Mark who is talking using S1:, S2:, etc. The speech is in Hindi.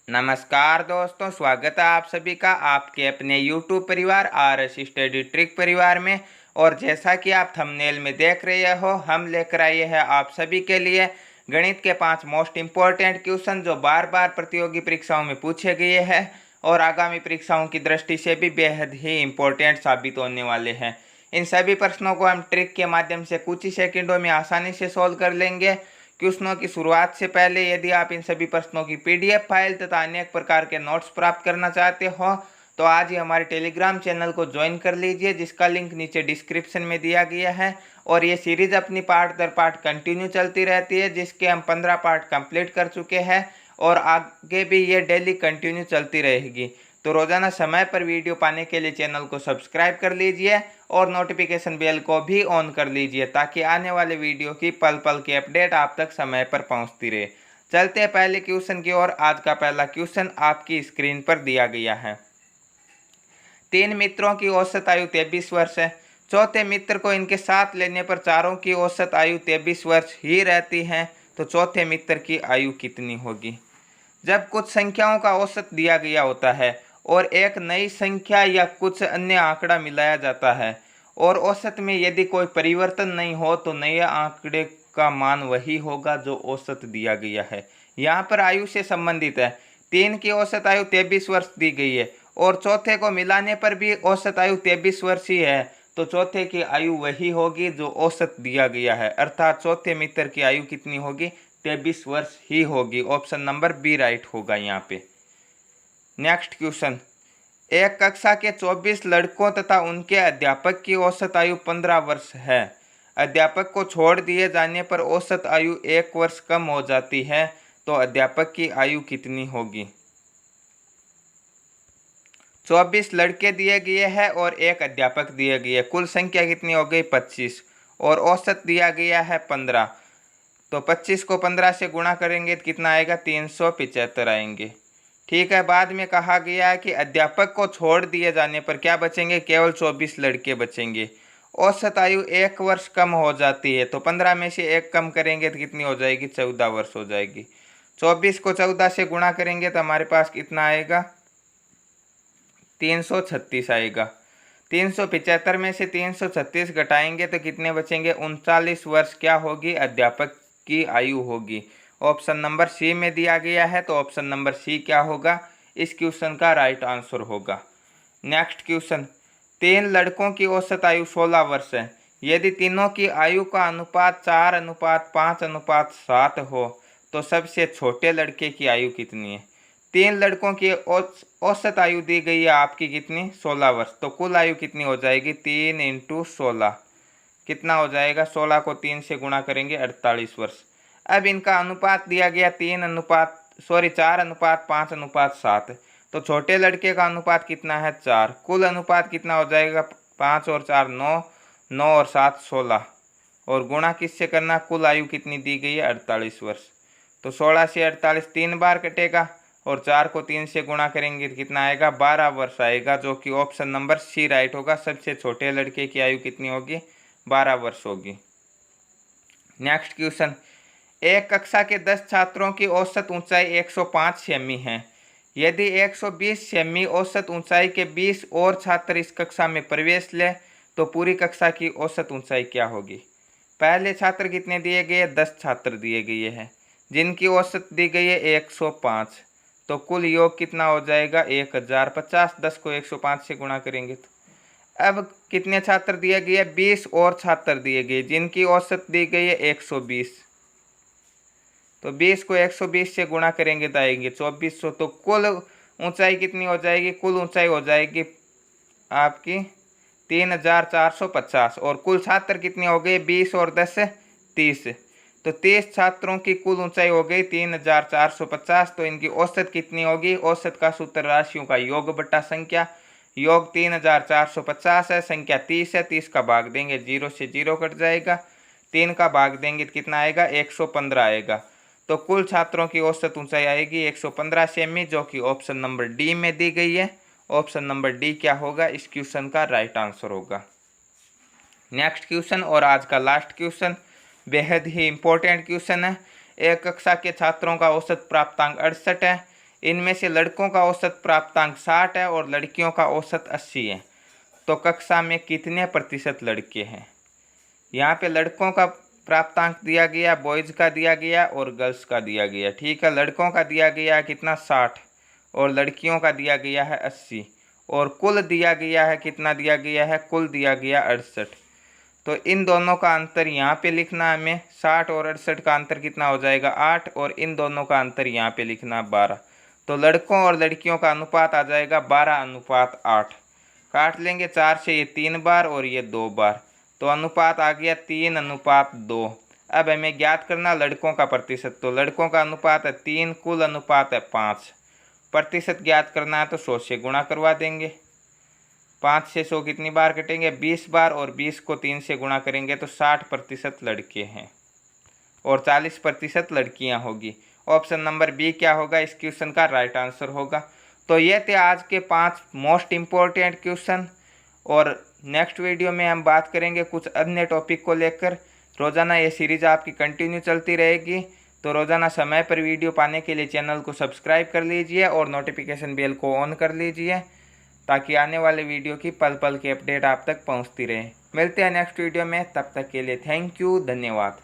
S1: नमस्कार दोस्तों, स्वागत है आप सभी का आपके अपने YouTube परिवार आरएस स्टडी ट्रिक परिवार में। और जैसा कि आप थंबनेल में देख रहे हो, हम लेकर आए हैं आप सभी के लिए गणित के 5 मोस्ट इम्पोर्टेंट क्वेश्चन जो बार बार प्रतियोगी परीक्षाओं में पूछे गए हैं और आगामी परीक्षाओं की दृष्टि से भी बेहद ही इम्पोर्टेंट साबित होने वाले हैं। इन सभी प्रश्नों को हम ट्रिक के माध्यम से कुछ ही सेकंडों में आसानी से सोल्व कर लेंगे। क्वेश्चनों की शुरुआत से पहले यदि आप इन सभी प्रश्नों की पीडीएफ फाइल तथा अनेक प्रकार के नोट्स प्राप्त करना चाहते हो तो आज ही हमारे टेलीग्राम चैनल को ज्वाइन कर लीजिए, जिसका लिंक नीचे डिस्क्रिप्शन में दिया गया है। और ये सीरीज अपनी पार्ट दर पार्ट कंटिन्यू चलती रहती है, जिसके हम 15 पार्ट कंप्लीट कर चुके हैं और आगे भी ये डेली कंटिन्यू चलती रहेगी। तो रोजाना समय पर वीडियो पाने के लिए चैनल को सब्सक्राइब कर लीजिए और नोटिफिकेशन बेल को भी ऑन कर लीजिए ताकि आने वाले वीडियो की पल पल की अपडेट आप तक समय पर पहुंचती रहे। चलते हैं पहले क्वेश्चन की ओर। आज का पहला क्वेश्चन आपकी स्क्रीन पर दिया गया है। 3 मित्रों की औसत आयु 23 वर्ष है। चौथे मित्र को इनके साथ लेने पर चारों की औसत आयु 23 वर्ष ही रहती है, तो चौथे मित्र की आयु कितनी होगी? जब कुछ संख्याओं का औसत दिया गया होता है और एक नई संख्या या कुछ अन्य आंकड़ा मिलाया जाता है और औसत में यदि कोई परिवर्तन नहीं हो तो नए आंकड़े का मान वही होगा जो औसत दिया गया है। यहाँ पर आयु से संबंधित है। 3 की औसत आयु 23 वर्ष दी गई है और चौथे को मिलाने पर भी औसत आयु 23 वर्ष ही है, तो चौथे की आयु वही होगी जो औसत दिया गया है, अर्थात चौथे मित्र की आयु कितनी होगी? 23 वर्ष ही होगी। ऑप्शन नंबर बी राइट होगा यहाँ पे। नेक्स्ट क्वेश्चन, एक कक्षा के 24 लड़कों तथा उनके अध्यापक की औसत आयु 15 वर्ष है। अध्यापक को छोड़ दिए जाने पर औसत आयु 1 वर्ष कम हो जाती है, तो अध्यापक की आयु कितनी होगी? 24 लड़के दिए गए हैं और एक अध्यापक दिए गए, कुल संख्या कितनी हो गई? 25 और औसत दिया गया है 15। तो 25 को 15 से गुणा करेंगे तो कितना आएगा? 375 आएंगे। ठीक है। बाद में कहा गया है कि अध्यापक को छोड़ दिए जाने पर क्या बचेंगे? केवल 24 लड़के बचेंगे। औसत आयु 1 वर्ष कम हो जाती है, तो 15 में से 1 कम करेंगे तो कितनी हो जाएगी? 14 वर्ष हो जाएगी। 24 को 14 से गुणा करेंगे तो हमारे पास कितना आएगा? 336 आएगा। 375 में से 336 घटाएंगे तो कितने बचेंगे? 39 वर्ष क्या होगी? अध्यापक की आयु होगी। ऑप्शन नंबर सी में दिया गया है, तो ऑप्शन नंबर सी क्या होगा? इस क्वेश्चन का राइट आंसर होगा। नेक्स्ट क्वेश्चन, 3 लड़कों की औसत आयु 16 वर्ष है। यदि तीनों की आयु का अनुपात 4:5:7 हो तो सबसे छोटे लड़के की आयु कितनी है? 3 लड़कों की औसत आयु दी गई है आपकी कितनी? 16 वर्ष। तो कुल आयु कितनी हो जाएगी? 3 × 16 कितना हो जाएगा? 16 को 3 से गुणा करेंगे 48 वर्ष। अब इनका अनुपात दिया गया 4:5:7, तो छोटे लड़के का अनुपात कितना है? 4। कुल अनुपात कितना हो जाएगा? 5 और 4 9, 9 और 7 16 और गुणा किससे करना? कुल आयु कितनी दी गई है? 48 वर्ष। तो 16 से 48 3 बार कटेगा और 4 को 3 से गुणा करेंगे तो कितना आएगा? 12 वर्ष आएगा, जो कि ऑप्शन नंबर सी राइट होगा। सबसे छोटे लड़के की आयु कितनी होगी? 12 वर्ष होगी। नेक्स्ट क्वेश्चन, एक कक्षा के 10 छात्रों की औसत ऊंचाई 105 सेमी है। यदि 120 सेमी औसत ऊंचाई के 20 और छात्र इस कक्षा में प्रवेश ले तो पूरी कक्षा की औसत ऊंचाई क्या होगी? पहले छात्र कितने दिए गए? 10 छात्र दिए गए हैं जिनकी औसत दी गई है 105, तो कुल योग कितना हो जाएगा? 1050। 10 को 105 से गुणा करेंगे तो अब कितने छात्र दिए गए? 20 और छात्र दिए गए जिनकी औसत दी गई है 120, तो 20 को 120 से गुणा करेंगे तो आएंगे 2400। तो कुल ऊंचाई कितनी हो जाएगी? कुल ऊंचाई हो जाएगी आपकी 3450 और कुल छात्र कितने हो गए? 20 और 10 30, तो 30 छात्रों की कुल ऊंचाई हो गई 3450। तो इनकी औसत कितनी होगी? औसत का सूत्र राशियों का योग बटा संख्या। योग 3450 है, संख्या 30 है, 30 का भाग देंगे 0 से 0 कट जाएगा, 3 का भाग देंगे तो कितना आएगा? 115 आएगा। तो कुल छात्रों की औसत ऊंचाई आएगी 115 सेमी, जो कि ऑप्शन नंबर डी में दी गई है। ऑप्शन नंबर डी क्या होगा? इस क्वेश्चन का राइट आंसर होगा। नेक्स्ट क्वेश्चन और आज का लास्ट क्वेश्चन बेहद ही इंपॉर्टेंट क्वेश्चन है। एक कक्षा के छात्रों का औसत प्राप्तांक 68 है। इनमें से लड़कों का औसत प्राप्तांक 60 है और लड़कियों का औसत 80 है। तो कक्षा में कितने प्रतिशत लड़के हैं? यहाँ पे लड़कों का प्राप्तांक दिया गया, बॉयज़ का दिया गया और गर्ल्स का दिया गया। ठीक है, लड़कों का दिया गया है कितना 60 और लड़कियों का दिया गया है 80 और कुल दिया गया है कितना दिया गया है? कुल दिया गया 68। तो इन दोनों का अंतर यहाँ पे लिखना हमें, 60 और 68 का अंतर कितना हो जाएगा? 8 और इन दोनों का अंतर यहाँ पे लिखना 12। तो लड़कों और लड़कियों का अनुपात आ जाएगा 12:8। काट लेंगे 4 से ये 3 बार और ये 2 बार, तो अनुपात आ गया 3:2। अब हमें ज्ञात करना लड़कों का प्रतिशत। तो लड़कों का अनुपात है 3, कुल अनुपात है 5। प्रतिशत ज्ञात करना है तो 100 से गुणा करवा देंगे। 5 से 100 कितनी बार कटेंगे? 20 बार, और 20 को 3 से गुणा करेंगे तो 60% लड़के हैं और 40% लड़कियां होगी। ऑप्शन नंबर बी क्या होगा इस क्वेश्चन का? राइट आंसर होगा। तो ये थे आज के 5 मोस्ट इम्पोर्टेंट क्वेश्चन, और नेक्स्ट वीडियो में हम बात करेंगे कुछ अन्य टॉपिक को लेकर। रोज़ाना ये सीरीज़ आपकी कंटिन्यू चलती रहेगी, तो रोज़ाना समय पर वीडियो पाने के लिए चैनल को सब्सक्राइब कर लीजिए और नोटिफिकेशन बेल को ऑन कर लीजिए, ताकि आने वाले वीडियो की पल पल की अपडेट आप तक पहुंचती रहे। मिलते हैं नेक्स्ट वीडियो में, तब तक के लिए थैंक यू, धन्यवाद।